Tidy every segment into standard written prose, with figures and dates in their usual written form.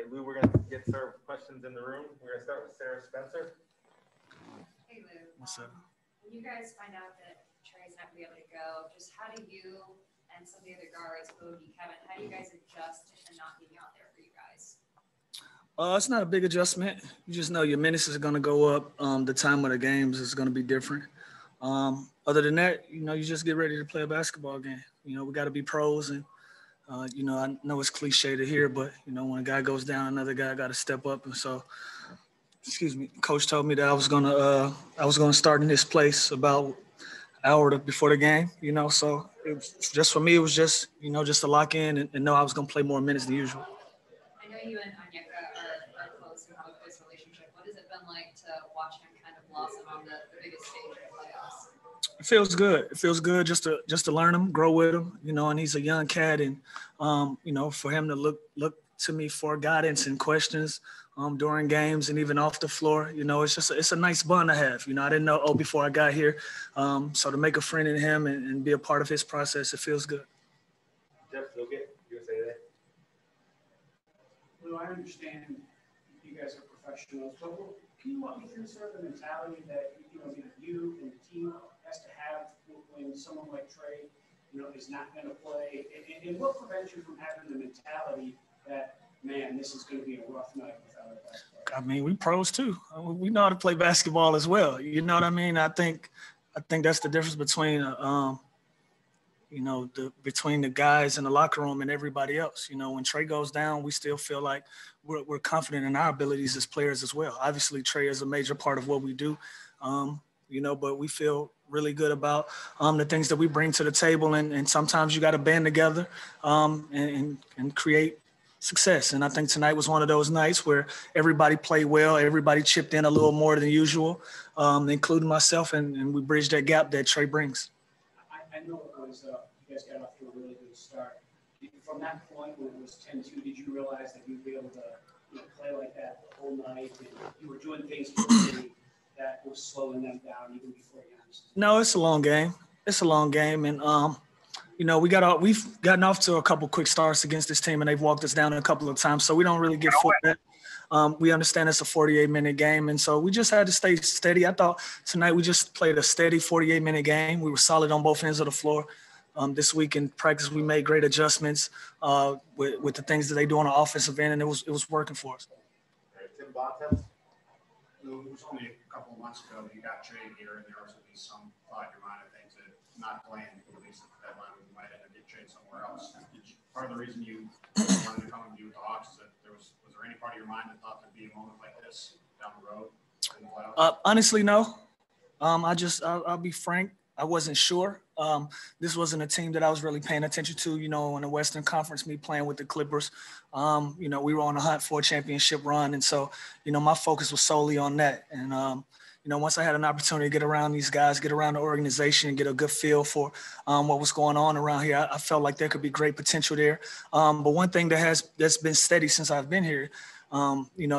right, Lou, we're going to get started with questions in the room. We're going to start with Sarah Spencer. Hey, Lou. What's up? When you guys find out that Trey's not going to be able to go, just how do you and some of the other guards, Bogey, Kevin, how do you guys adjust to not being out there for you guys? It's not a big adjustment. You just know your minutes is going to go up. The time of the games is going to be different. Other than that, you just get ready to play a basketball game. We got to be pros. And, I know it's cliche to hear, but, when a guy goes down, another guy got to step up. And so, Coach told me that I was going to start in this place about an hour before the game, So it was, just for me, it was just, just to lock in and know I was going to play more minutes than usual. I know you and Onyeka are close and have a close relationship. What has it been like to watch him kind of blossom on the biggest stage of the playoffs? It feels good. It feels good just to learn him, grow with him, and he's a young cat. And, for him to look to me for guidance and questions during games and even off the floor, it's a nice bond to have. I didn't know before I got here. So to make a friend in him and be a part of his process, it feels good. Jeff, you'll get USA Today. Lou, I understand you guys are professionals, but can you walk me through sort of the mentality that you and the team has to have when someone like Trey, is not going to play, and what prevents you from having the mentality that, man, this is going to be a rough night without a basketball? I mean, we pros too. We know how to play basketball as well. You know what I mean? I think that's the difference between between the guys in the locker room and everybody else. When Trey goes down, we still feel like we're confident in our abilities as players as well. Obviously, Trey is a major part of what we do, but we feel really good about the things that we bring to the table. And sometimes you got to band together and create success. And I think tonight was one of those nights where everybody played well. Everybody chipped in a little more than usual, including myself, and we bridged that gap that Trey brings. I know it was you guys got off to a really good start. From that point when it was 10-2, did you realize that you'd be able to play like that the whole night? And you were doing things that was slowing them down even before you understood? No, it's a long game. It's a long game, and we've gotten off to a couple quick starts against this team, and they've walked us down a couple of times. So we don't really get full that. We understand it's a 48-minute game, and so we just had to stay steady. I thought tonight we just played a steady 48-minute game. We were solid on both ends of the floor. This week in practice, we made great adjustments with the things that they do on the offensive end, and it was working for us. Tim Bontemps. It was only a couple of months ago you got traded here, and there was at least some thought in your mind, I think, to not playing, at least at the deadline, we might end up getting traded somewhere else. Part of the reason you wanted to come and be with the Hawks is that was there any part of your mind that thought there'd be a moment like this down the road in the playoffs? Honestly, no. I'll be frank. I wasn't sure. This wasn't a team that I was really paying attention to, in the Western Conference, me playing with the Clippers. We were on a hunt for a championship run. And so, my focus was solely on that. And, once I had an opportunity to get around these guys, get around the organization and get a good feel for what was going on around here, I felt like there could be great potential there. But one thing that's been steady since I've been here,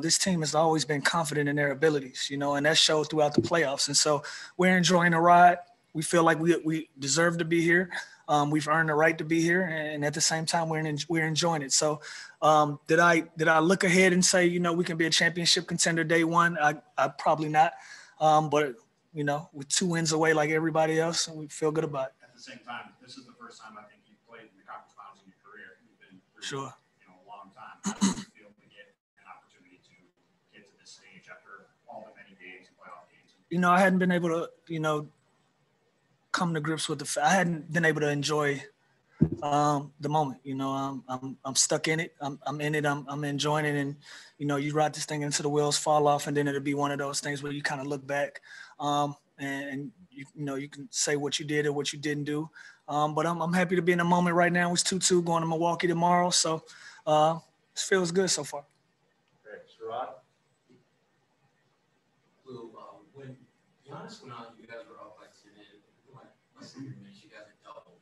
this team has always been confident in their abilities, and that showed throughout the playoffs. And so we're enjoying the ride. We feel like we deserve to be here. We've earned the right to be here, and at the same time, we're enjoying it. So, did I look ahead and say, we can be a championship contender day one? I probably not. But with 2 wins away like everybody else, and we feel good about it. At the same time, this is the first time I think you've played in the conference finals in your career. You've been through, a long time. How do you feel to get an opportunity to get to this stage after all the many games and playoff games? I hadn't been able to, come to grips with I hadn't been able to enjoy the moment. I'm stuck in it. I'm in it. I'm enjoying it. And, you ride this thing until the wheels fall off, and then it'll be one of those things where you kind of look back and you can say what you did or what you didn't do. But I'm happy to be in the moment right now. It's 2-2 going to Milwaukee tomorrow. So it feels good so far. Great. Sherrod? Lou, when Giannis went out, you guys were up by 10, and my senior minutes, you guys are double.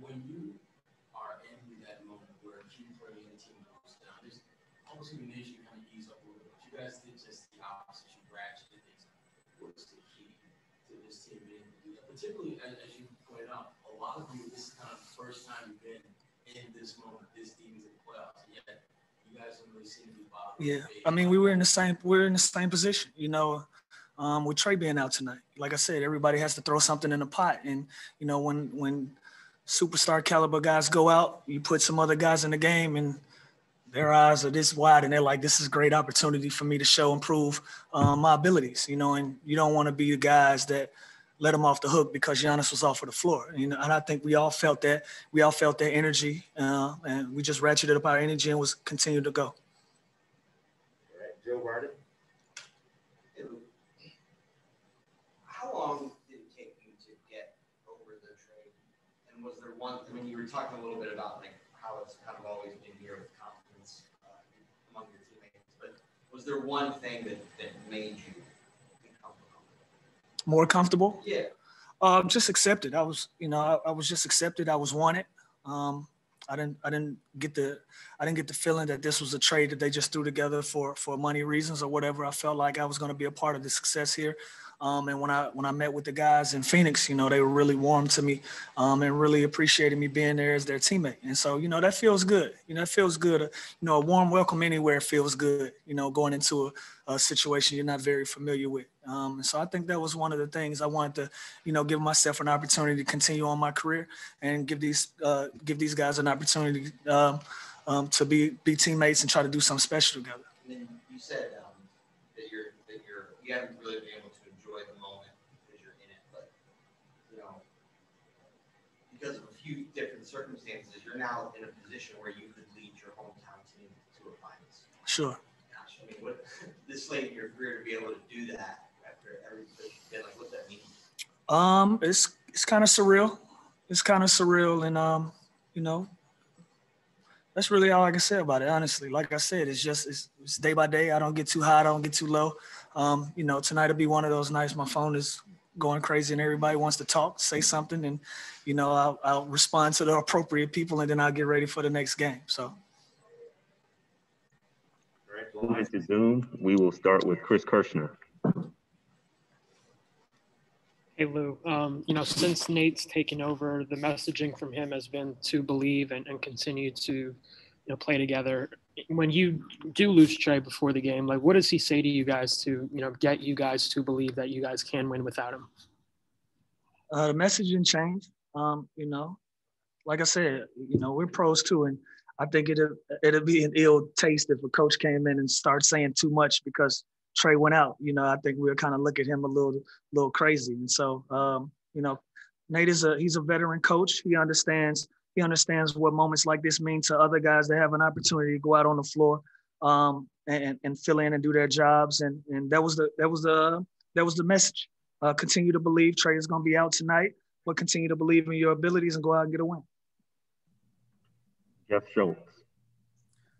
When you are in that moment where you play and the team goes down, there's almost a minute you kind of ease up a little bit. You guys did just the opposite. You ratcheted things. What's the key to this team being able to do that? Particularly, as you pointed out, a lot of you, this is kind of the first time you've been in this moment, this deep into the playoffs, and yet you guys have really seem to be bothering. Yeah, I mean, we're in the same position, you know, with Trey being out tonight. Like I said, everybody has to throw something in the pot, and you know, when superstar caliber guys go out, you put some other guys in the game, and their eyes are this wide, and they're like, "This is a great opportunity for me to show and prove my abilities," you know. And you don't want to be the guys that let them off the hook because Giannis was off of the floor, you know. And I think we all felt that. We all felt that energy, and we just ratcheted up our energy and was continued to go. All right, Joe Barton. How long did it take you to get over the trade? And was there one, I mean, you were talking a little bit about like how it's kind of always been here with confidence among your teammates, but was there one thing that made you become comfortable? More comfortable? Yeah. Just accepted. I was just accepted. I was wanted. I didn't get the feeling that this was a trade that they just threw together for money reasons or whatever. I felt like I was going to be a part of the success here. And when I met with the guys in Phoenix, you know, they were really warm to me and really appreciated me being there as their teammate. And so, you know, that feels good. You know, it feels good. You know, a warm welcome anywhere feels good, you know, going into a situation you're not very familiar with. And so I think that was one of the things I wanted to, you know, give myself an opportunity to continue on my career and give these guys an opportunity to be teammates and try to do something special together. And then you said that you haven't really been able to enjoy the moment because you're in it, but you know, because of a few different circumstances, you're now in a position where you could lead your hometown team to a finals. Sure. Gosh, I mean, this late in your career to be able to do that after everything, like, what's that mean? It's kind of surreal. It's kind of surreal, and you know, that's really all I can say about it, honestly. Like I said, it's day by day. I don't get too high, I don't get too low. You know, tonight will be one of those nights my phone is going crazy and everybody wants to talk, say something, and, you know, I'll respond to the appropriate people, and then I'll get ready for the next game. So. Moving to Zoom, we will start with Chris Kirshner. Hey, Lou. You know, since Nate's taken over, the messaging from him has been to believe and continue to, you know, play together. When you do lose Trey before the game, like, what does he say to you guys to, you know, get you guys to believe that you guys can win without him? The messaging changed. You know, like I said, you know, we're pros too, and I think it'll be an ill taste if a coach came in and started saying too much because Trey went out. You know, I think we'll kind of look at him a little crazy. And so, you know, Nate he's a veteran coach. He understands what moments like this mean to other guys that have an opportunity to go out on the floor and fill in and do their jobs. And that was the message. Continue to believe Trey is going to be out tonight, but continue to believe in your abilities and go out and get a win. Jeff Schultz.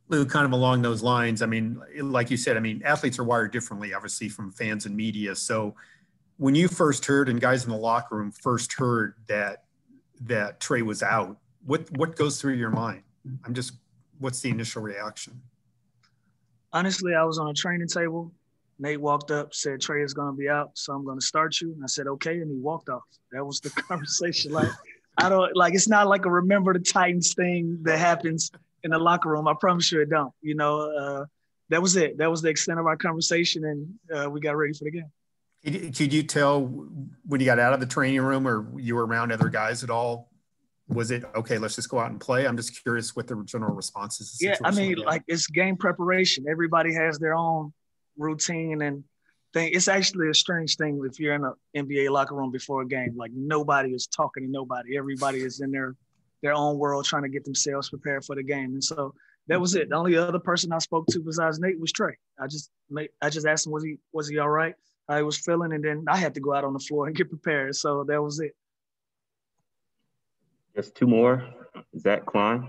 Lou, kind of along those lines, I mean, like you said, I mean, athletes are wired differently, obviously, from fans and media. So when you first heard and guys in the locker room first heard that Trey was out, what goes through your mind? What's the initial reaction? Honestly, I was on a training table. Nate walked up, said, Trey is going to be out, so I'm going to start you. And I said, okay. And he walked off. That was the conversation. It's not like a remember the Titans thing that happens in the locker room. I promise you it don't. You know, that was it. That was the extent of our conversation, and we got ready for the game. Could you tell when you got out of the training room or you were around other guys at all? Was it, okay, let's just go out and play? I'm just curious what the general response is. Yeah, I mean, like, it's game preparation. Everybody has their own routine and thing. It's actually a strange thing if you're in an NBA locker room before a game. Like, nobody is talking to nobody. Everybody is in their own world trying to get themselves prepared for the game. And so that was it. The only other person I spoke to besides Nate was Trey. I just asked him, was he all right? How he was feeling, and then I had to go out on the floor and get prepared. So that was it. Just two more. Zach Klein.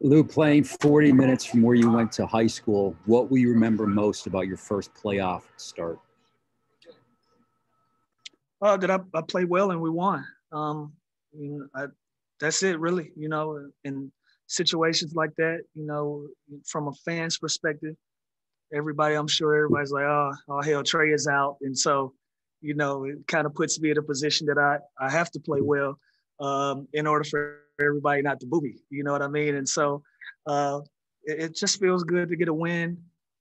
Lou, playing 40 minutes from where you went to high school, what will you remember most about your first playoff start? That I played well and we won. That's it, really. You know, in situations like that, you know, from a fan's perspective, everybody's like, oh hell, Trey is out. And so, you know, it kind of puts me in a position that I have to play well in order for everybody not to boo me. You know what I mean? And so it just feels good to get a win.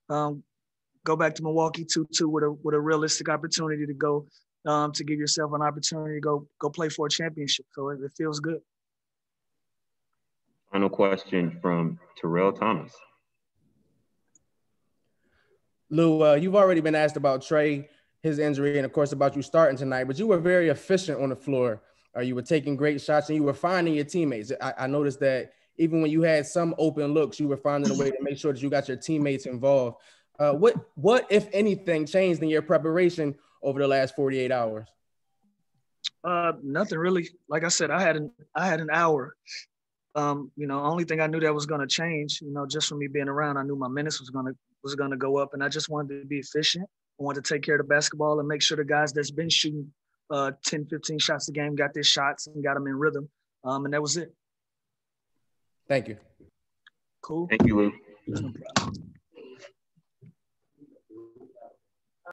Go back to Milwaukee 2-2 with a realistic opportunity to go to give yourself an opportunity to go play for a championship. So it feels good. Final question from Terrell Thomas. Lou, you've already been asked about Trey, his injury, and of course about you starting tonight, but you were very efficient on the floor. You were taking great shots and you were finding your teammates. I noticed that even when you had some open looks, you were finding a way to make sure that you got your teammates involved. What, if anything, changed in your preparation over the last 48 hours? Nothing really. Like I said, I had an hour. Only thing I knew that was going to change, just from me being around, I knew my minutes was going to go up, and I just wanted to be efficient. I wanted to take care of the basketball and make sure the guys that's been shooting 10, 15 shots a game got their shots and got them in rhythm. And that was it. Thank you. Cool. Thank you, Lou. No problem.